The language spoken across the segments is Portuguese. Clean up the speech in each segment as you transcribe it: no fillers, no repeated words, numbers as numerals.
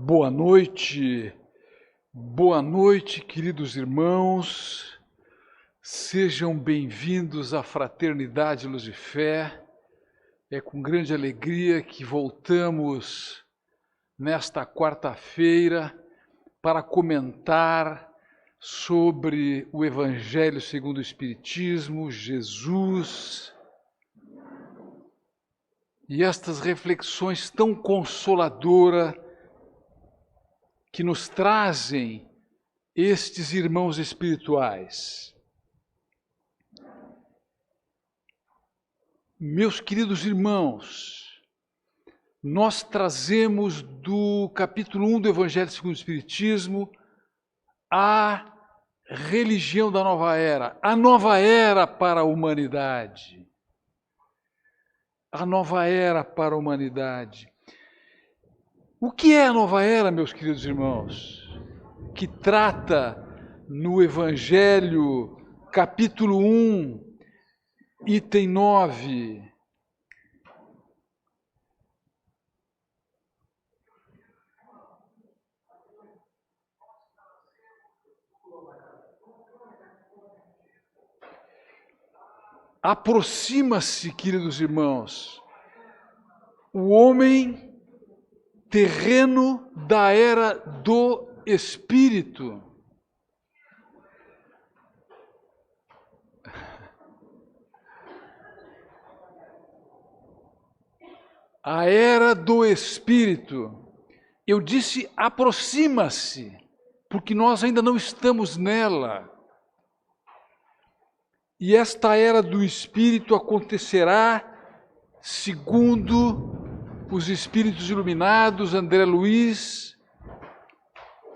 Boa noite, queridos irmãos, sejam bem-vindos à Fraternidade Luz e Fé. É com grande alegria que voltamos nesta quarta-feira para comentar sobre o Evangelho segundo o Espiritismo, Jesus, e estas reflexões tão consoladoras que nos trazem estes irmãos espirituais. Meus queridos irmãos, nós trazemos do capítulo 1 do Evangelho segundo o Espiritismo a religião da nova era, a nova era para a humanidade. A nova era para a humanidade. O que é a nova era, meus queridos irmãos? Que trata no Evangelho, capítulo 1, item 9. Aproxima-se, queridos irmãos, o homem terreno da era do Espírito. A era do Espírito. Eu disse aproxima-se, porque nós ainda não estamos nela. E esta era do Espírito acontecerá segundo os Espíritos Iluminados, André Luiz,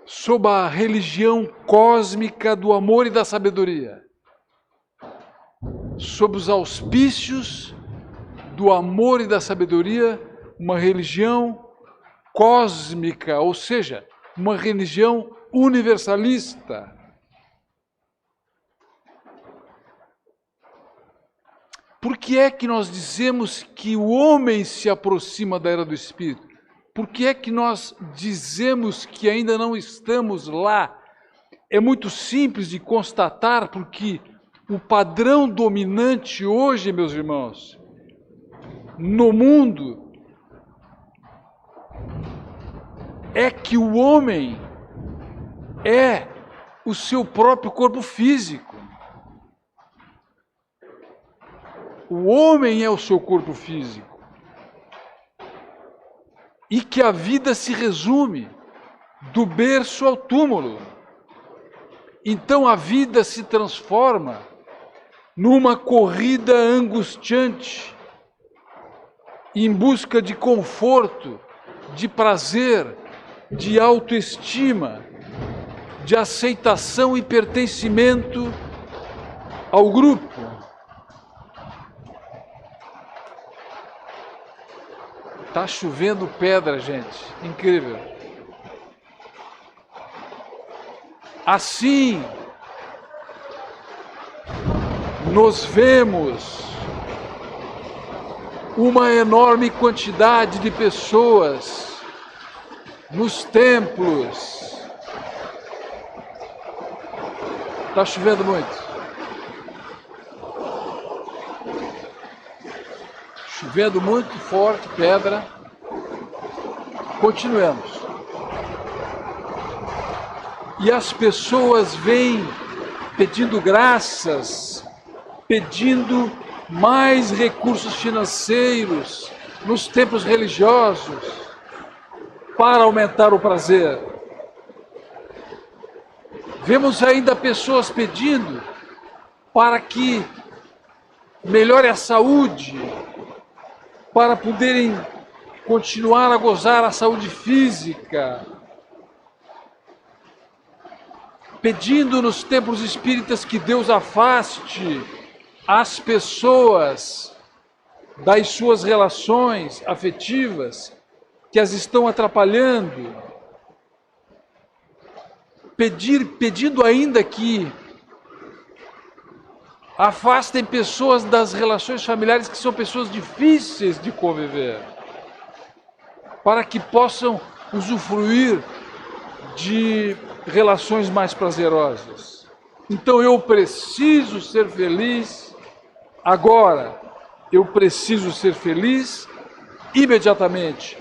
sob a religião cósmica do amor e da sabedoria, sob os auspícios do amor e da sabedoria, uma religião cósmica, ou seja, uma religião universalista. Por que é que nós dizemos que o homem se aproxima da era do Espírito? Por que é que nós dizemos que ainda não estamos lá? É muito simples de constatar, porque o padrão dominante hoje, meus irmãos, no mundo, é que o homem é o seu próprio corpo físico. O homem é o seu corpo físico. E que a vida se resume do berço ao túmulo. Então a vida se transforma numa corrida angustiante, em busca de conforto, de prazer, de autoestima, de aceitação e pertencimento ao grupo. Tá chovendo pedra, gente. Incrível. Assim, nós vemos uma enorme quantidade de pessoas nos templos. Tá chovendo muito. Chovendo muito forte, pedra. Continuemos. E as pessoas vêm pedindo graças, pedindo mais recursos financeiros nos templos religiosos para aumentar o prazer. Vemos ainda pessoas pedindo para que melhore a saúde, para poderem continuar a gozar a saúde física, pedindo nos templos espíritas que Deus afaste as pessoas das suas relações afetivas que as estão atrapalhando, pedindo ainda que afastem pessoas das relações familiares que são pessoas difíceis de conviver, para que possam usufruir de relações mais prazerosas. Então eu preciso ser feliz agora. Eu preciso ser feliz imediatamente.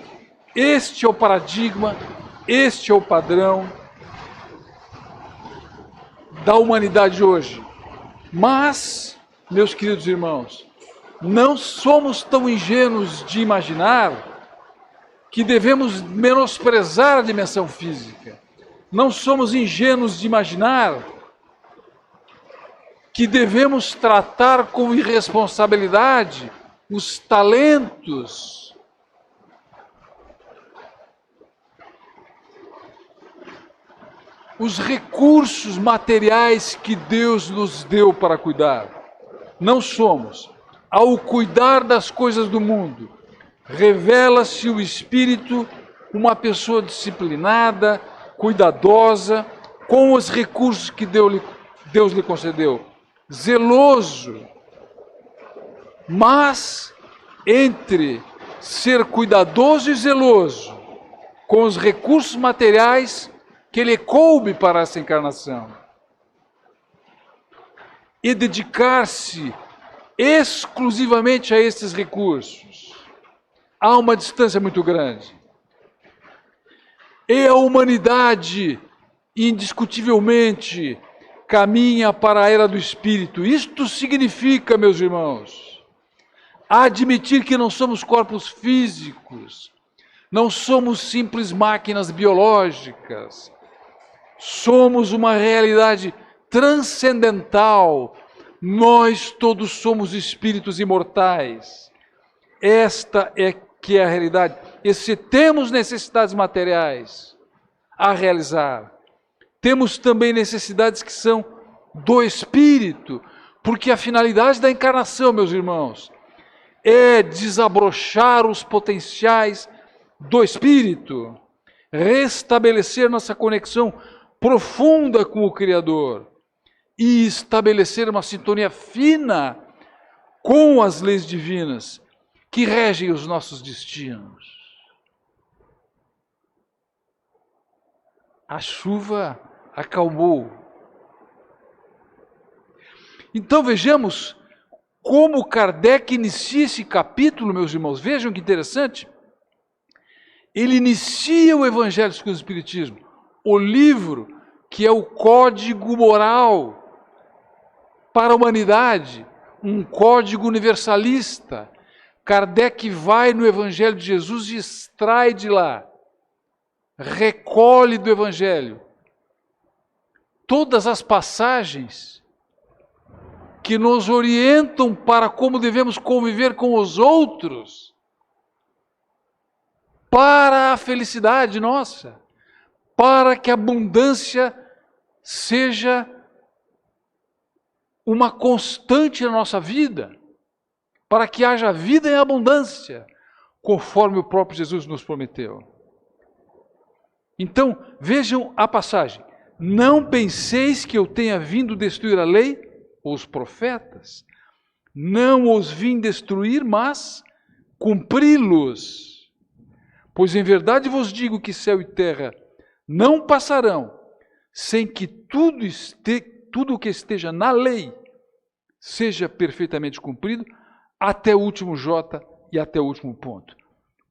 Este é o paradigma, este é o padrão da humanidade hoje. Mas, meus queridos irmãos, não somos tão ingênuos de imaginar que devemos menosprezar a dimensão física. Não somos ingênuos de imaginar que devemos tratar com irresponsabilidade os talentos, os recursos materiais que Deus nos deu para cuidar. Não somos. Ao cuidar das coisas do mundo, revela-se o espírito, uma pessoa disciplinada, cuidadosa, com os recursos que Deus lhe concedeu. Zeloso, mas entre ser cuidadoso e zeloso com os recursos materiais que lhe coube para essa encarnação e dedicar-se exclusivamente a esses recursos, há uma distância muito grande. E a humanidade, indiscutivelmente, caminha para a era do Espírito. Isto significa, meus irmãos, admitir que não somos corpos físicos, não somos simples máquinas biológicas, somos uma realidade transcendental. Nós todos somos espíritos imortais. Esta é que é a realidade. E se temos necessidades materiais a realizar, temos também necessidades que são do espírito, porque a finalidade da encarnação, meus irmãos, é desabrochar os potenciais do espírito, restabelecer nossa conexão profunda com o Criador e estabelecer uma sintonia fina com as leis divinas que regem os nossos destinos. A chuva acalmou. Então vejamos como Kardec inicia esse capítulo, meus irmãos. Vejam que interessante. Ele inicia o Evangelho segundo o Espiritismo, o livro que é o código moral para a humanidade, um código universalista. Kardec vai no Evangelho de Jesus e extrai de lá, recolhe do Evangelho todas as passagens que nos orientam para como devemos conviver com os outros, para a felicidade nossa, para que a abundância seja uma constante na nossa vida, para que haja vida em abundância, conforme o próprio Jesus nos prometeu. Então, vejam a passagem. Não penseis que eu tenha vindo destruir a lei ou os profetas. Não os vim destruir, mas cumpri-los. Pois em verdade vos digo que céu e terra não passarão sem que tudo o que esteja na lei seja perfeitamente cumprido, até o último J e até o último ponto.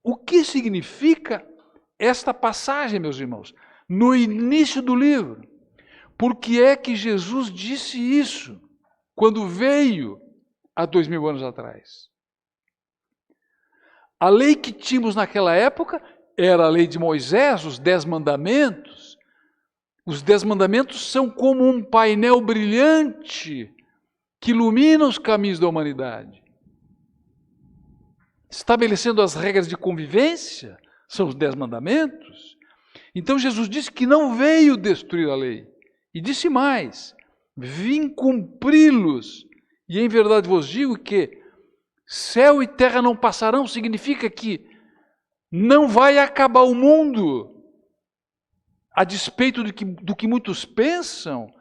O que significa esta passagem, meus irmãos? No início do livro. Por que é que Jesus disse isso quando veio há 2000 anos atrás? A lei que tínhamos naquela época era a lei de Moisés, os 10 mandamentos. Os 10 mandamentos são como um painel brilhante que ilumina os caminhos da humanidade. Estabelecendo as regras de convivência, são os 10 mandamentos. Então Jesus disse que não veio destruir a lei. E disse mais, vim cumpri-los. E em verdade vos digo que céu e terra não passarão, significa que não vai acabar o mundo, a despeito do que muitos pensam.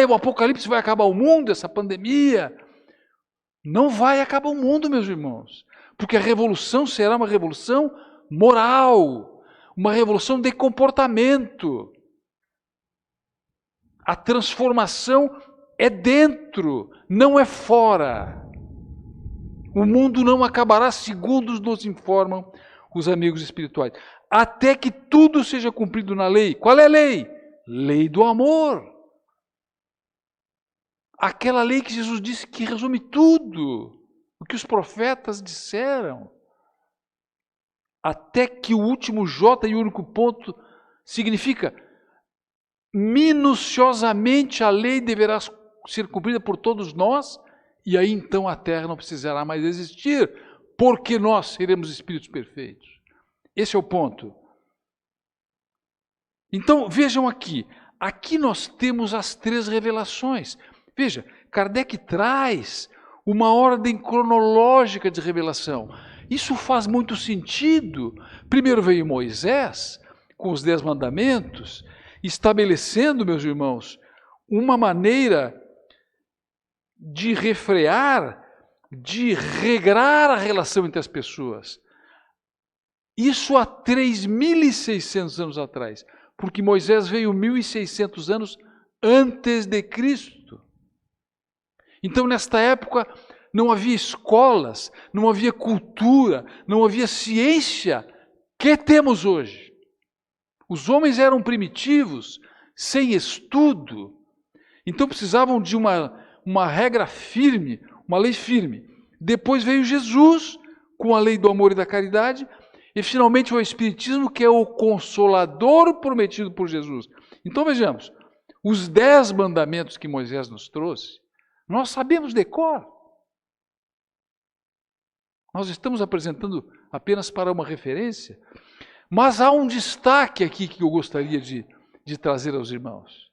O apocalipse vai acabar o mundo, essa pandemia. Não vai acabar o mundo, meus irmãos, porque a revolução será uma revolução moral, uma revolução de comportamento. A transformação é dentro, não é fora. O mundo não acabará, segundo nos informam os amigos espirituais, até que tudo seja cumprido na lei. Qual é a lei? Lei do amor. Aquela lei que Jesus disse que resume tudo o que os profetas disseram. Até que o último J e único ponto significa: minuciosamente a lei deverá ser cumprida por todos nós, e aí então a terra não precisará mais existir, porque nós seremos espíritos perfeitos. Esse é o ponto. Então vejam aqui nós temos as 3 revelações. Veja, Kardec traz uma ordem cronológica de revelação. Isso faz muito sentido. Primeiro veio Moisés, com os 10 mandamentos, estabelecendo, meus irmãos, uma maneira de refrear, de regrar a relação entre as pessoas. Isso há 3.600 anos atrás, porque Moisés veio 1.600 anos antes de Cristo. Então, nesta época, não havia escolas, não havia cultura, não havia ciência que temos hoje. Os homens eram primitivos, sem estudo, então precisavam de uma regra firme, uma lei firme. Depois veio Jesus, com a lei do amor e da caridade, e finalmente o Espiritismo, que é o consolador prometido por Jesus. Então vejamos, os 10 mandamentos que Moisés nos trouxe, nós sabemos de cor. Nós estamos apresentando apenas para uma referência, mas há um destaque aqui que eu gostaria de trazer aos irmãos.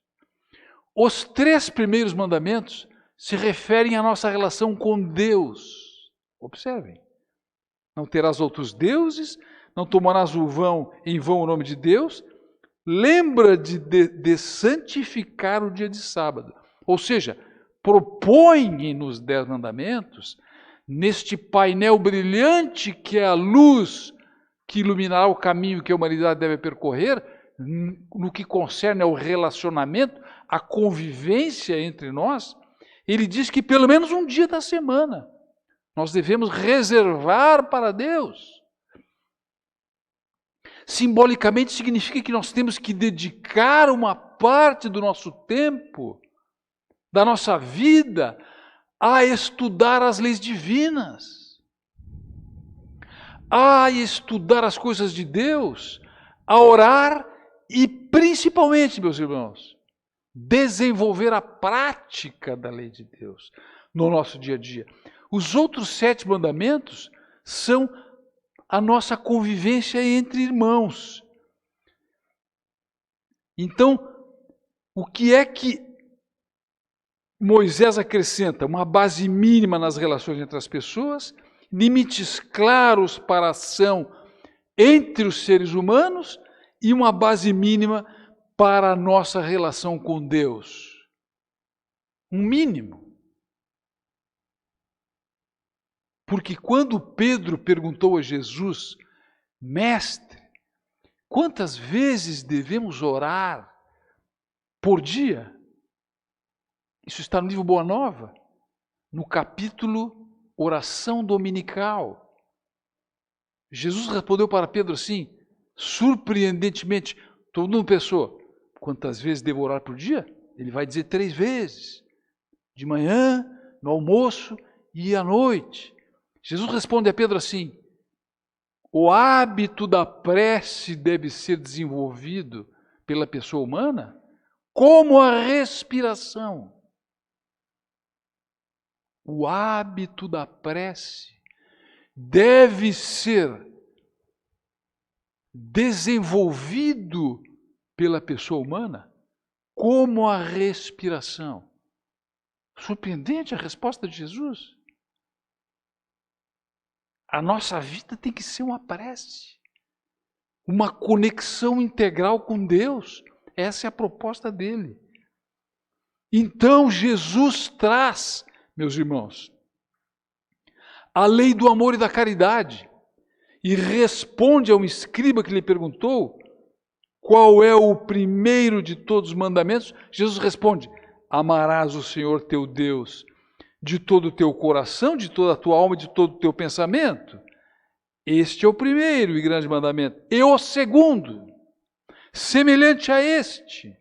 Os 3 primeiros mandamentos se referem à nossa relação com Deus. Observem. Não terás outros deuses, não tomarás em vão o nome de Deus. Lembra de santificar o dia de sábado. Ou seja, propõe nos 10 mandamentos, neste painel brilhante que é a luz que iluminará o caminho que a humanidade deve percorrer, no que concerne ao relacionamento, à convivência entre nós, ele diz que pelo menos um dia da semana nós devemos reservar para Deus. Simbolicamente significa que nós temos que dedicar uma parte do nosso tempo, da nossa vida, a estudar as leis divinas, a estudar as coisas de Deus, a orar e principalmente, meus irmãos, desenvolver a prática da lei de Deus no nosso dia a dia. Os outros 7 mandamentos são a nossa convivência entre irmãos. Então, o que é que Moisés acrescenta? Uma base mínima nas relações entre as pessoas, limites claros para a ação entre os seres humanos e uma base mínima para a nossa relação com Deus. Um mínimo. Porque quando Pedro perguntou a Jesus, mestre, quantas vezes devemos orar por dia? Isso está no livro Boa Nova, no capítulo Oração Dominical. Jesus respondeu para Pedro assim, surpreendentemente, todo mundo pensou, quantas vezes devo orar por dia? Ele vai dizer 3 vezes, de manhã, no almoço e à noite. Jesus responde a Pedro assim, o hábito da prece deve ser desenvolvido pela pessoa humana como a respiração. O hábito da prece deve ser desenvolvido pela pessoa humana como a respiração. Surpreendente a resposta de Jesus. A nossa vida tem que ser uma prece, uma conexão integral com Deus. Essa é a proposta dele. Então Jesus traz, meus irmãos, a lei do amor e da caridade. e responde a um escriba que lhe perguntou qual é o primeiro de todos os mandamentos, Jesus responde: amarás o Senhor teu Deus de todo o teu coração, de toda a tua alma, de todo o teu pensamento. Este é o primeiro e grande mandamento. E o segundo, semelhante a este: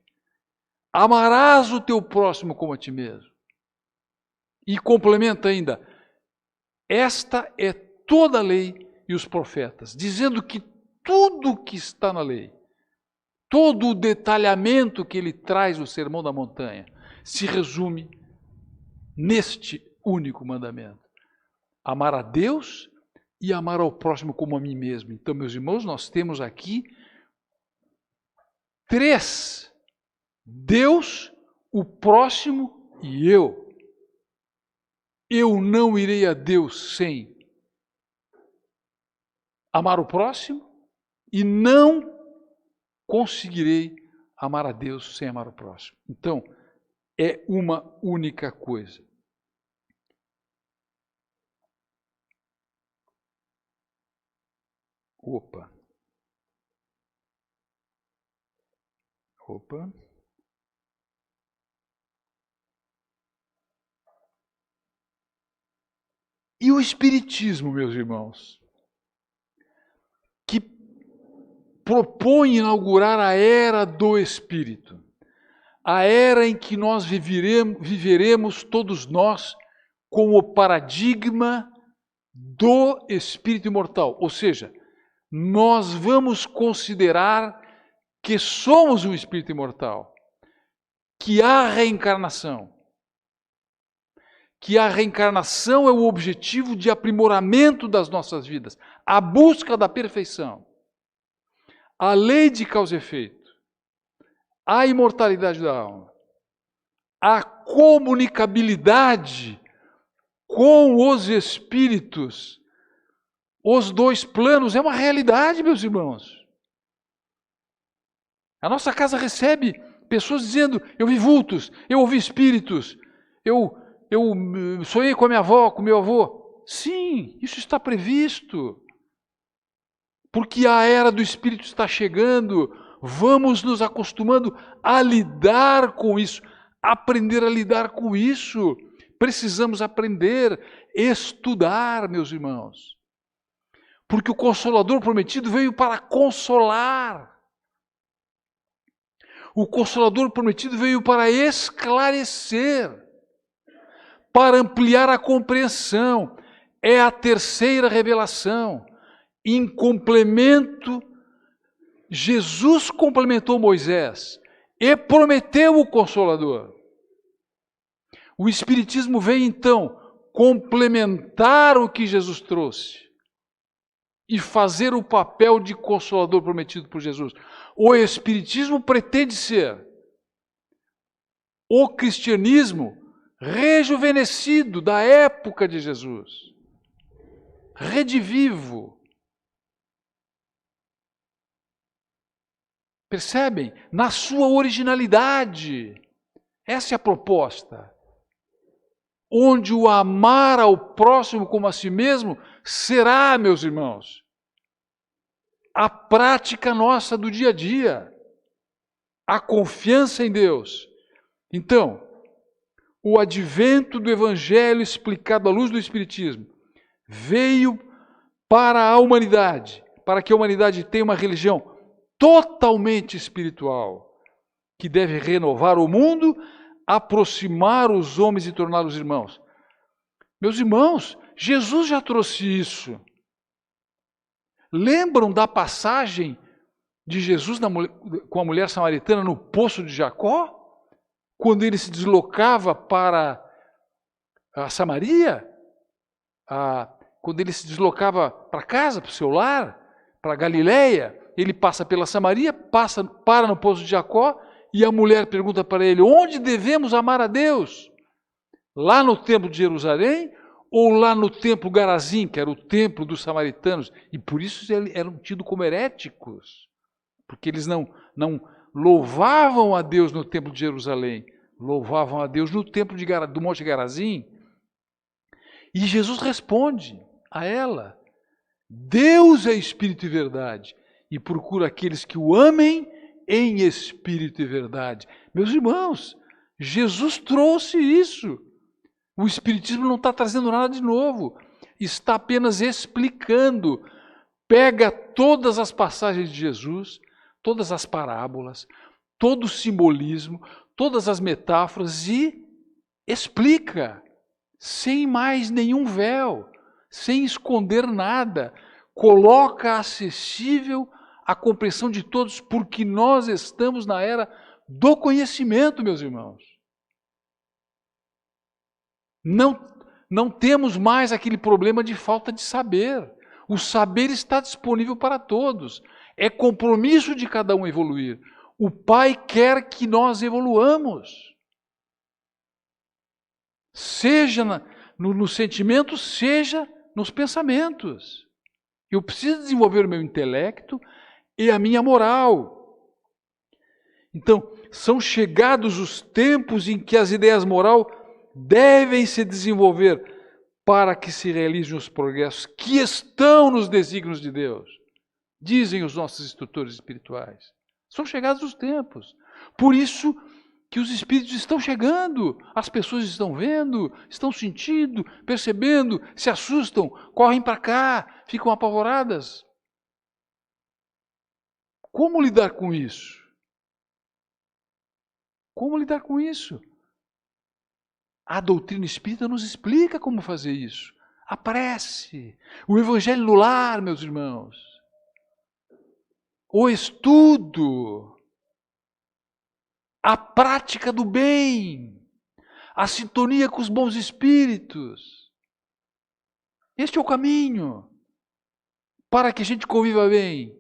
amarás o teu próximo como a ti mesmo. E complementa ainda: esta é toda a lei e os profetas, dizendo que tudo o que está na lei, todo o detalhamento que ele traz no Sermão da Montanha, se resume neste único mandamento: amar a Deus e amar ao próximo como a mim mesmo. Então, meus irmãos, nós temos aqui três: Deus, o próximo e eu. Eu não irei a Deus sem amar o próximo e não conseguirei amar a Deus sem amar o próximo. Então, é uma única coisa. Opa. E o Espiritismo, meus irmãos, que propõe inaugurar a era do Espírito, a era em que nós viveremos todos nós com o paradigma do Espírito imortal. Ou seja, nós vamos considerar que somos um Espírito imortal, que há reencarnação, que a reencarnação é o objetivo de aprimoramento das nossas vidas, a busca da perfeição, a lei de causa e efeito, a imortalidade da alma, a comunicabilidade com os espíritos, os dois planos, é uma realidade, meus irmãos. A nossa casa recebe pessoas dizendo: eu vi vultos, eu ouvi espíritos, eu sonhei com a minha avó, com o meu avô. Sim, isso está previsto. Porque a era do Espírito está chegando, vamos nos acostumando a lidar com isso, aprender a lidar com isso. Precisamos aprender, estudar, meus irmãos. Porque o Consolador prometido veio para consolar. O Consolador prometido veio para esclarecer, para ampliar a compreensão. É a terceira revelação. Em complemento, Jesus complementou Moisés e prometeu o Consolador. O Espiritismo veio então complementar o que Jesus trouxe e fazer o papel de Consolador prometido por Jesus. O Espiritismo pretende ser o cristianismo rejuvenescido da época de Jesus, redivivo. Percebem? Na sua originalidade. Essa é a proposta. Onde o amar ao próximo como a si mesmo será, meus irmãos, a prática nossa do dia a dia. A confiança em Deus. Então, o advento do Evangelho explicado à luz do Espiritismo veio para a humanidade, para que a humanidade tenha uma religião totalmente espiritual, que deve renovar o mundo, aproximar os homens e torná-los irmãos. Meus irmãos, Jesus já trouxe isso. Lembram da passagem de Jesus com a mulher samaritana no poço de Jacó? Quando ele se deslocava para a Samaria? Quando ele se deslocava para casa, para o seu lar, para a Galileia, ele passa pela Samaria, para no poço de Jacó, e a mulher pergunta para ele: onde devemos amar a Deus? Lá no templo de Jerusalém ou lá no templo Garazim, que era o templo dos samaritanos? E por isso eles eram tidos como heréticos, porque eles não louvavam a Deus no templo de Jerusalém, louvavam a Deus no templo do Monte Garazim. E Jesus responde a ela, Deus é espírito e verdade, e procura aqueles que o amem em espírito e verdade. Meus irmãos, Jesus trouxe isso. O Espiritismo não está trazendo nada de novo, está apenas explicando. Pega todas as passagens de Jesus, todas as parábolas, todo o simbolismo, todas as metáforas e explica, sem mais nenhum véu, sem esconder nada. Coloca acessível a compreensão de todos, porque nós estamos na era do conhecimento, meus irmãos. Não temos mais aquele problema de falta de saber. O saber está disponível para todos. É compromisso de cada um evoluir. O Pai quer que nós evoluamos. Seja no sentimento, seja nos pensamentos. Eu preciso desenvolver o meu intelecto e a minha moral. Então, são chegados os tempos em que as ideias morais devem se desenvolver para que se realizem os progressos que estão nos desígnios de Deus, dizem os nossos instrutores espirituais. São chegados os tempos. Por isso que os espíritos estão chegando, as pessoas estão vendo, estão sentindo, percebendo, se assustam, correm para cá, ficam apavoradas. Como lidar com isso? Como lidar com isso? A doutrina espírita nos explica como fazer isso. A prece, o evangelho no lar, meus irmãos. O estudo, a prática do bem, a sintonia com os bons espíritos. Este é o caminho para que a gente conviva bem.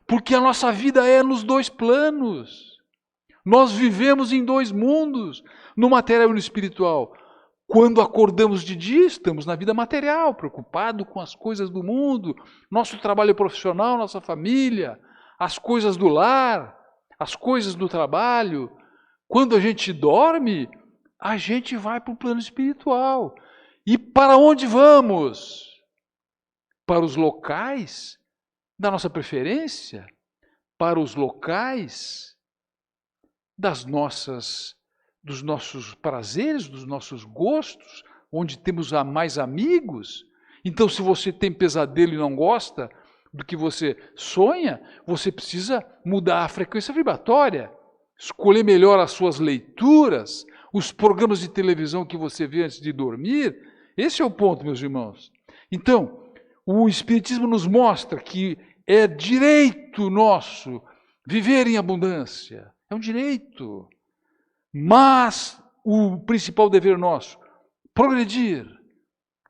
Porque a nossa vida é nos dois planos. Nós vivemos em dois mundos, no material e no espiritual. Quando acordamos de dia, estamos na vida material, preocupado com as coisas do mundo, nosso trabalho profissional, nossa família, as coisas do lar, as coisas do trabalho. Quando a gente dorme, a gente vai para o plano espiritual. E para onde vamos? Para os locais da nossa preferência? Para os locais dos nossos prazeres, dos nossos gostos, onde temos mais amigos. Então, se você tem pesadelo e não gosta do que você sonha, você precisa mudar a frequência vibratória, escolher melhor as suas leituras, os programas de televisão que você vê antes de dormir. Esse é o ponto, meus irmãos. Então, o Espiritismo nos mostra que é direito nosso viver em abundância. É um direito. Mas o principal dever nosso, progredir,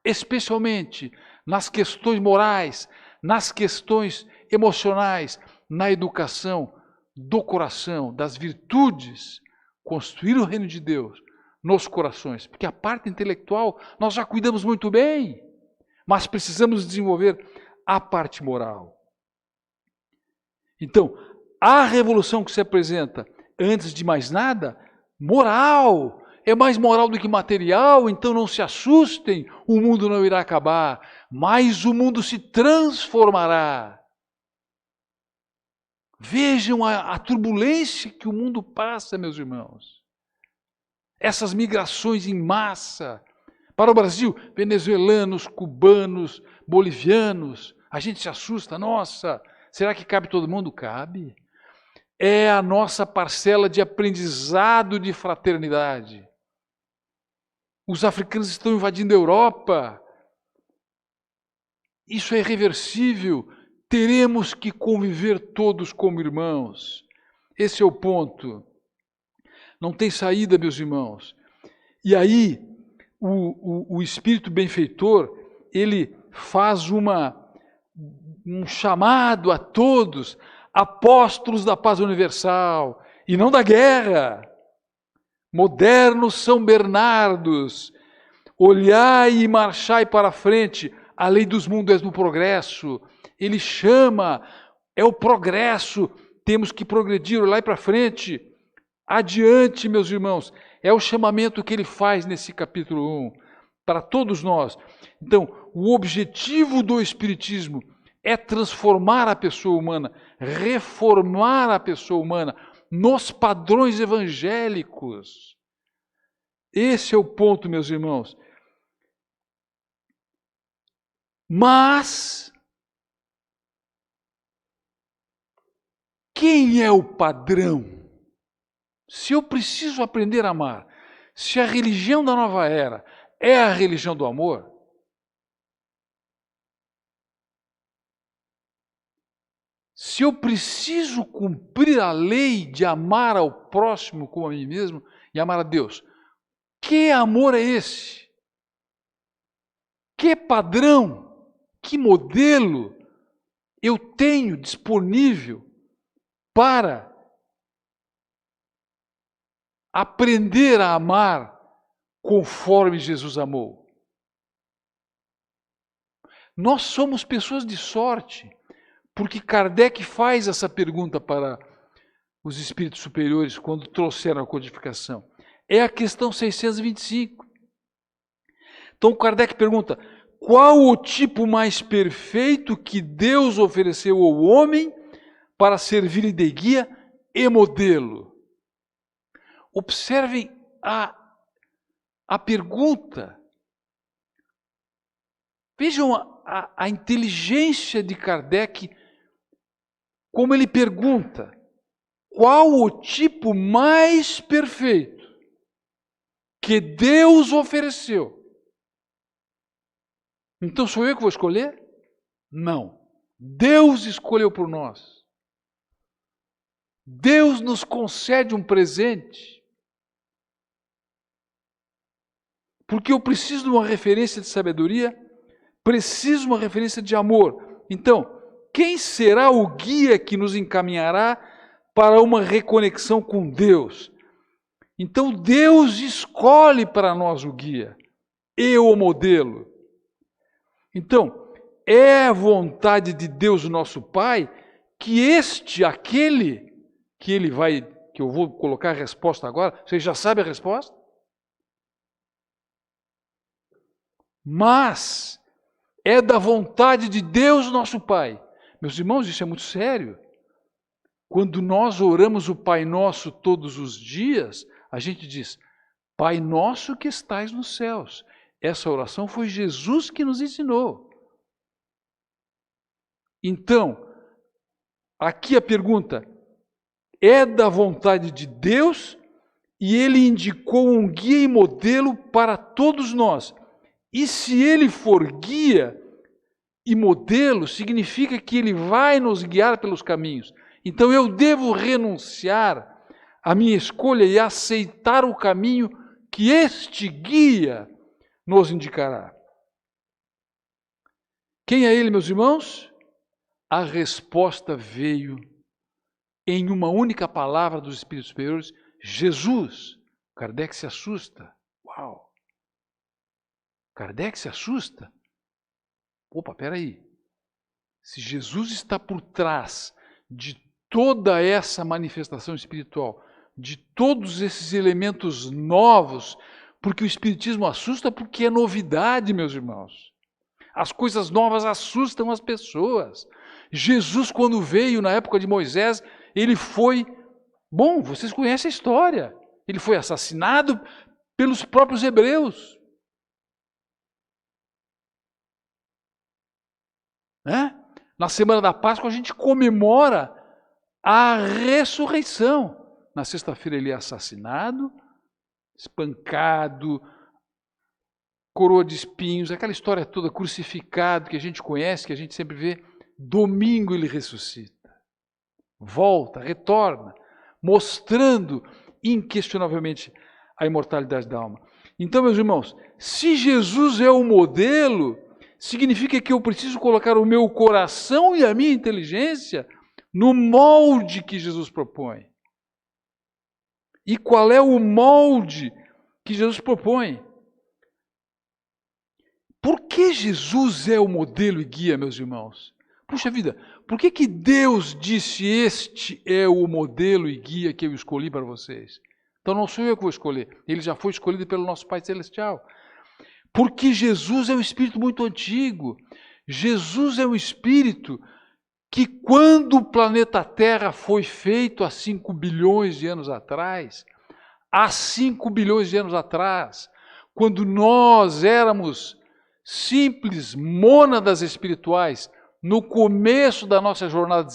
especialmente nas questões morais, nas questões emocionais, na educação do coração, das virtudes, construir o reino de Deus nos corações. Porque a parte intelectual nós já cuidamos muito bem, mas precisamos desenvolver a parte moral. Então, a revolução que se apresenta, antes de mais nada, moral. É mais moral do que material, então não se assustem, o mundo não irá acabar, mas o mundo se transformará. Vejam a turbulência que o mundo passa, meus irmãos. Essas migrações em massa para o Brasil, venezuelanos, cubanos, bolivianos, a gente se assusta, nossa, será que cabe todo mundo? Cabe. É a nossa parcela de aprendizado de fraternidade. Os africanos estão invadindo a Europa. Isso é irreversível. Teremos que conviver todos como irmãos. Esse é o ponto. Não tem saída, meus irmãos. E aí, o Espírito benfeitor, ele faz um chamado a todos, apóstolos da paz universal, e não da guerra. Modernos São Bernardos, olhai e marchai para a frente, a lei dos mundos é no progresso. Ele chama, é o progresso, temos que progredir, olhai para frente, adiante, meus irmãos. É o chamamento que ele faz nesse capítulo 1, para todos nós. Então, o objetivo do Espiritismo é transformar a pessoa humana, reformar a pessoa humana nos padrões evangélicos. Esse é o ponto, meus irmãos. Mas quem é o padrão? Se eu preciso aprender a amar, se a religião da nova era é a religião do amor, se eu preciso cumprir a lei de amar ao próximo como a mim mesmo e amar a Deus, que amor é esse? Que padrão, que modelo eu tenho disponível para aprender a amar conforme Jesus amou? Nós somos pessoas de sorte, porque Kardec faz essa pergunta para os espíritos superiores quando trouxeram a codificação. É a questão 625. Então Kardec pergunta: qual o tipo mais perfeito que Deus ofereceu ao homem para servir de guia e modelo? Observem a pergunta. Vejam a inteligência de Kardec, como ele pergunta: qual o tipo mais perfeito que Deus ofereceu? Então sou eu que vou escolher? Não. Deus escolheu por nós. Deus nos concede um presente. Porque eu preciso de uma referência de sabedoria, preciso de uma referência de amor. Então, quem será o guia que nos encaminhará para uma reconexão com Deus? Então, Deus escolhe para nós o guia e o modelo. Então, é a vontade de Deus, nosso Pai, que aquele que eu vou colocar a resposta agora, vocês já sabem a resposta? Mas é da vontade de Deus, nosso Pai. Meus irmãos, isso é muito sério. Quando nós oramos o Pai Nosso todos os dias, a gente diz: Pai Nosso que estais nos céus. Essa oração foi Jesus que nos ensinou. Então, aqui a pergunta: é da vontade de Deus e Ele indicou um guia e modelo para todos nós. E se Ele for guia e modelo, significa que Ele vai nos guiar pelos caminhos. Então eu devo renunciar à minha escolha e aceitar o caminho que este guia nos indicará. Quem é Ele, meus irmãos? A resposta veio em uma única palavra dos Espíritos Superiores: Jesus. Kardec se assusta. Uau! Kardec se assusta. Opa, peraí. Se Jesus está por trás de toda essa manifestação espiritual, de todos esses elementos novos, porque o Espiritismo assusta porque é novidade, meus irmãos. As coisas novas assustam as pessoas. Jesus, quando veio na época de Moisés, ele foi... Bom, vocês conhecem a história. Ele foi assassinado pelos próprios hebreus. Na semana da Páscoa a gente comemora a ressurreição. Na sexta-feira ele é assassinado, espancado, coroa de espinhos, aquela história toda, crucificado, que a gente conhece, que a gente sempre vê. Domingo ele ressuscita, volta, retorna, mostrando inquestionavelmente a imortalidade da alma. Então, meus irmãos, se Jesus é o modelo, significa que eu preciso colocar o meu coração e a minha inteligência no molde que Jesus propõe. E qual é o molde que Jesus propõe? Por que Jesus é o modelo e guia, meus irmãos? Puxa vida, por que Deus disse: este é o modelo e guia que eu escolhi para vocês? Então não sou eu que vou escolher, ele já foi escolhido pelo nosso Pai Celestial. Porque Jesus é um espírito muito antigo. Jesus é um espírito que, quando o planeta Terra foi feito há 5 bilhões de anos atrás, quando nós éramos simples mônadas espirituais, no começo da nossa jornada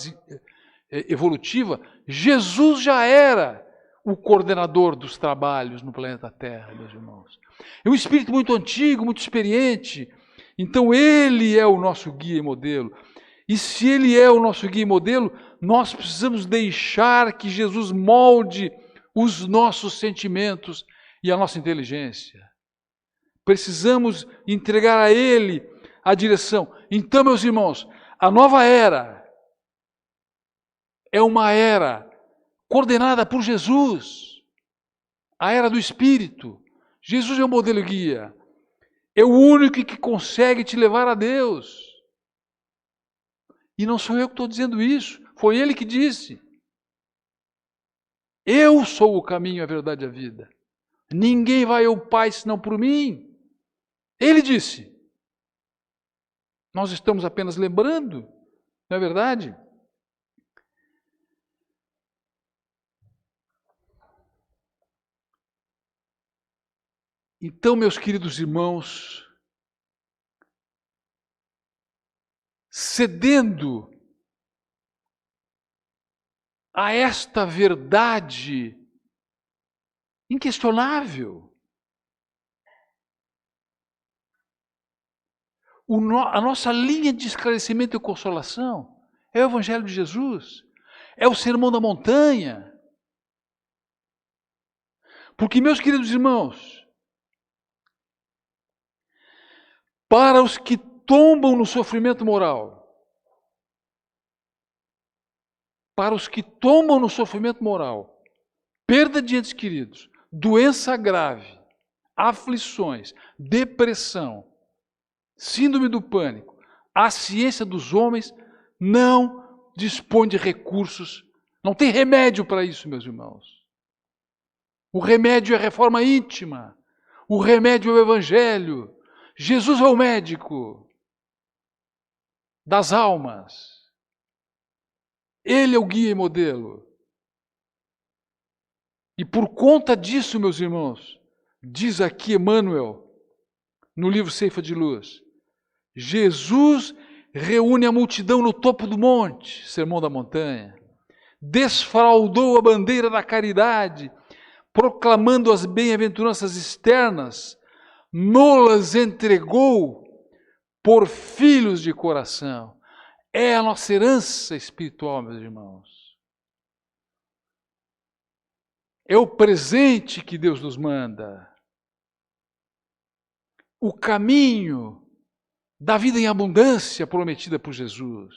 evolutiva, Jesus já era o coordenador dos trabalhos no planeta Terra, meus irmãos. É um espírito muito antigo, muito experiente. Então ele é o nosso guia e modelo. E se ele é o nosso guia e modelo, nós precisamos deixar que Jesus molde os nossos sentimentos e a nossa inteligência. Precisamos entregar a ele a direção. Então, meus irmãos, a nova era é uma era coordenada por Jesus, a era do Espírito. Jesus é o modelo guia, é o único que consegue te levar a Deus. E não sou eu que estou dizendo isso, foi ele que disse. Eu sou o caminho, a verdade e a vida. Ninguém vai ao Pai senão por mim. Ele disse. Nós estamos apenas lembrando, não é verdade? Então, meus queridos irmãos, cedendo a esta verdade inquestionável, a nossa linha de esclarecimento e consolação é o Evangelho de Jesus, é o Sermão da Montanha. Porque, meus queridos irmãos, para os que tombam no sofrimento moral, perda de entes queridos, doença grave, aflições, depressão, síndrome do pânico, a ciência dos homens não dispõe de recursos, não tem remédio para isso, meus irmãos. O remédio é a reforma íntima, o remédio é o Evangelho. Jesus é o médico das almas. Ele é o guia e modelo. E por conta disso, meus irmãos, diz aqui Emmanuel, no livro Ceifa de Luz, Jesus reúne a multidão no topo do monte, Sermão da Montanha, desfraldou a bandeira da caridade, proclamando as bem-aventuranças externas, nolas entregou por filhos de coração. É a nossa herança espiritual, meus irmãos. É o presente que Deus nos manda. O caminho da vida em abundância prometida por Jesus.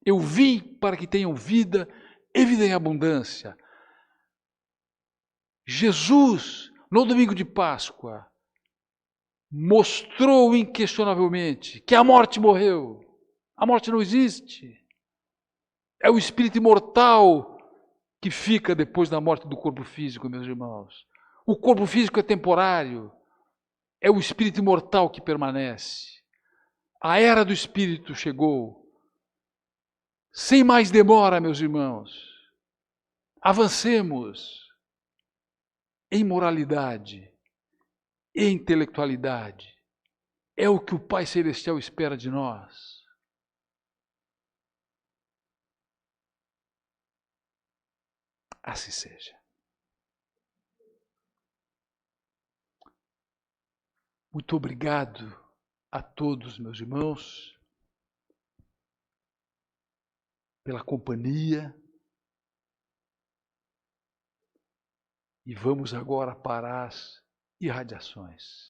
Eu vim para que tenham vida e vida em abundância. Jesus, no domingo de Páscoa, mostrou inquestionavelmente que a morte morreu. A morte não existe. É o espírito imortal que fica depois da morte do corpo físico, meus irmãos. O corpo físico é temporário. É o espírito imortal que permanece. A era do espírito chegou. Sem mais demora, meus irmãos. Avancemos em moralidade e intelectualidade. É o que o Pai Celestial espera de nós. Assim seja. Muito obrigado a todos, meus irmãos, pela companhia. E vamos agora para as irradiações.